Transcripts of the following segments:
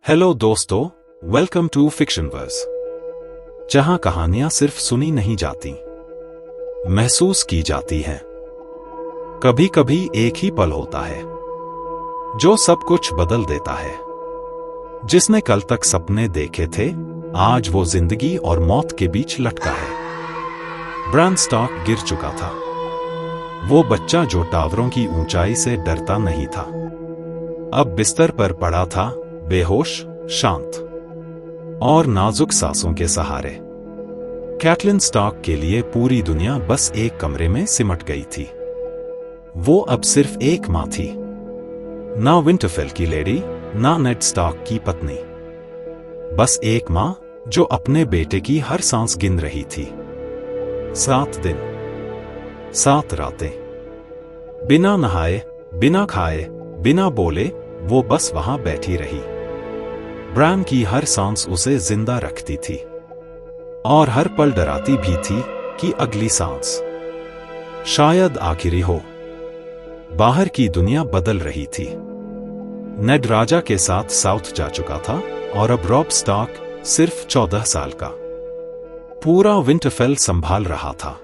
Hello दोस्तों, welcome to फिक्शनवर्स, जहां कहानियां सिर्फ सुनी नहीं जाती, महसूस की जाती हैं। कभी कभी एक ही पल होता है जो सब कुछ बदल देता है। जिसने कल तक सपने देखे थे, आज वो जिंदगी और मौत के बीच लटका है। ब्रान स्टॉक गिर चुका था, वो बच्चा जो टावरों की ऊंचाई से डरता नहीं था। अब बिस्तर पर पड़ा था, बेहोश, शांत और नाजुक सांसों के सहारे। कैटलिन स्टॉक के लिए पूरी दुनिया बस एक कमरे में सिमट गई थी। वो अब सिर्फ एक मां थी, ना विंटरफेल की लेडी, ना नेड स्टॉक की पत्नी। बस एक मां जो अपने बेटे की हर सांस गिन रही थी। 7 दिन, 7 रातें, बिना नहाए, बिना खाए, बिना बोले, वो बस वहां बैठी रही। ब्रान की हर सांस उसे जिंदा रखती थी और हर पल डराती भी थी कि अगली सांस शायद आखिरी हो। बाहर की दुनिया बदल रही थी। नेड राजा के साथ साउथ जा चुका था और अब रॉब स्टॉक सिर्फ 14 साल का पूरा विंटरफेल संभाल रहा था।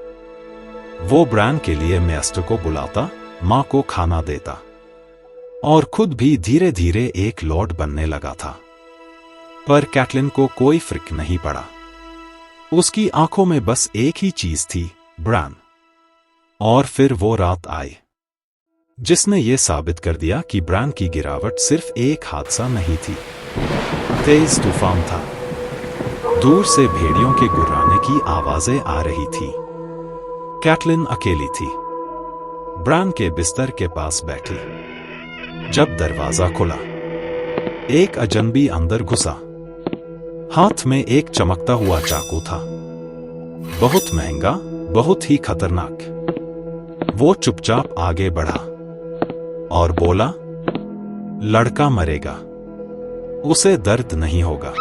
वो ब्रान के लिए मेस्टर को बुलाता, मां को खाना देता और खुद भी धीरे धीरे एक लॉर्ड बनने लगा था। पर कैटलिन को कोई फर्क नहीं पड़ा। उसकी आंखों में बस एक ही चीज थी, ब्रान। और फिर वो रात आई जिसने ये साबित कर दिया कि ब्रान की गिरावट सिर्फ एक हादसा नहीं थी, तेज तूफान था। दूर से भेड़ियों के गुर्राने की आवाजें आ रही थी। कैटलिन अकेली थी, ब्रान के बिस्तर के पास बैठी। जब दरवाजा खुला, एक अजनबी अंदर घुसा। हाथ में एक चमकता हुआ चाकू था, बहुत महंगा, बहुत ही खतरनाक। वो चुपचाप आगे बढ़ा और बोला, लड़का मरेगा, उसे दर्द नहीं होगा।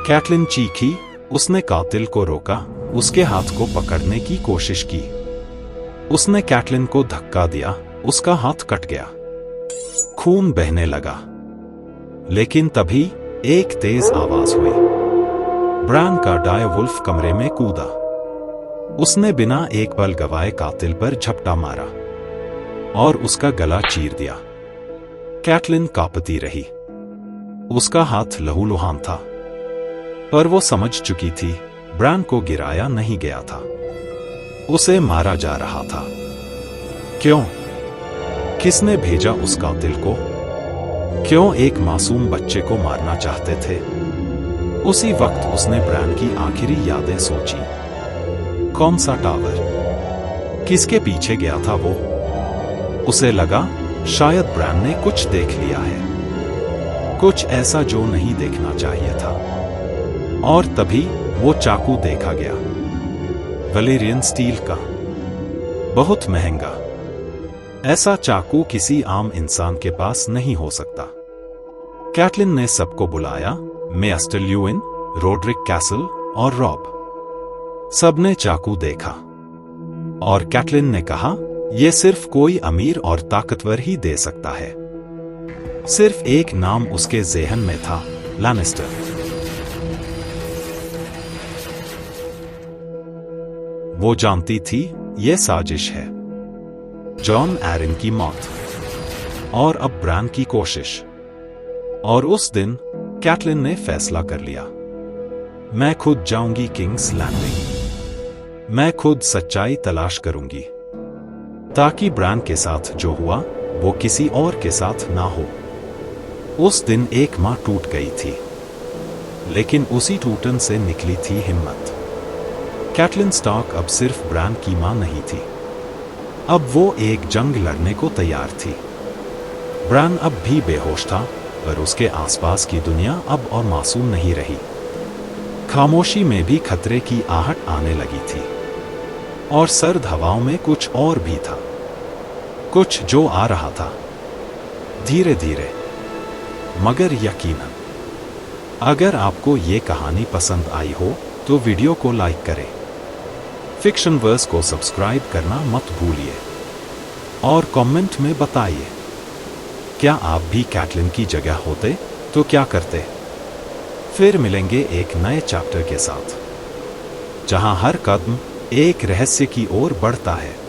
कैटलिन चीखी। उसने कातिल को रोका, उसके हाथ को पकड़ने की कोशिश की। उसने कैटलिन को धक्का दिया, उसका हाथ कट गया, खून बहने लगा। लेकिन तभी एक तेज आवाज हुई। ब्रान का डायवुल्फ कमरे में कूदा। उसने बिना एक पल गवाए कातिल पर झपटा मारा और उसका गला चीर दिया। कैटलिन कांपती रही, उसका हाथ लहूलुहान था, पर वो समझ चुकी थी ब्रान को गिराया नहीं गया था, उसे मारा जा रहा था। क्यों? किसने भेजा उस कातिल को? क्यों एक मासूम बच्चे को मारना चाहते थे? उसी वक्त उसने ब्रान की आखिरी यादें सोची। कौन सा टावर? किसके पीछे गया था वो? उसे लगा शायद ब्रान ने कुछ देख लिया है, कुछ ऐसा जो नहीं देखना चाहिए था। और तभी वो चाकू देखा गया, वैलेरियन स्टील का, बहुत महंगा। ऐसा चाकू किसी आम इंसान के पास नहीं हो सकता। कैटलिन ने सबको बुलाया, मेस्टर ल्यूइन, रोड्रिक कैसल और रॉब। सबने चाकू देखा और कैटलिन ने कहा, यह सिर्फ कोई अमीर और ताकतवर ही दे सकता है। सिर्फ एक नाम उसके ज़हन में था, लैनिस्टर। वो जानती थी यह साजिश है। जॉन एरन की मौत और अब ब्रान की कोशिश। और उस दिन कैटलिन ने फैसला कर लिया, मैं खुद जाऊंगी किंग्स लैंडिंग। मैं खुद सच्चाई तलाश करूंगी, ताकि ब्रान के साथ जो हुआ वो किसी और के साथ ना हो। उस दिन एक मां टूट गई थी, लेकिन उसी टूटन से निकली थी हिम्मत। कैटलिन स्टॉक अब सिर्फ ब्रान की मां नहीं थी, अब वो एक जंग लड़ने को तैयार थी। ब्रान अब भी बेहोश था, पर उसके आसपास की दुनिया अब और मासूम नहीं रही। खामोशी में भी खतरे की आहट आने लगी थी और सर्द हवाओं में कुछ और भी था, कुछ जो आ रहा था धीरे धीरे मगर यकीनन। अगर आपको ये कहानी पसंद आई हो तो वीडियो को लाइक करें, फिक्शनवर्स को सब्सक्राइब करना मत भूलिए और कमेंट में बताइए, क्या आप भी कैटलिन की जगह होते? तो क्या करते? फिर मिलेंगे एक नए चैप्टर के साथ, जहां हर कदम एक रहस्य की ओर बढ़ता है।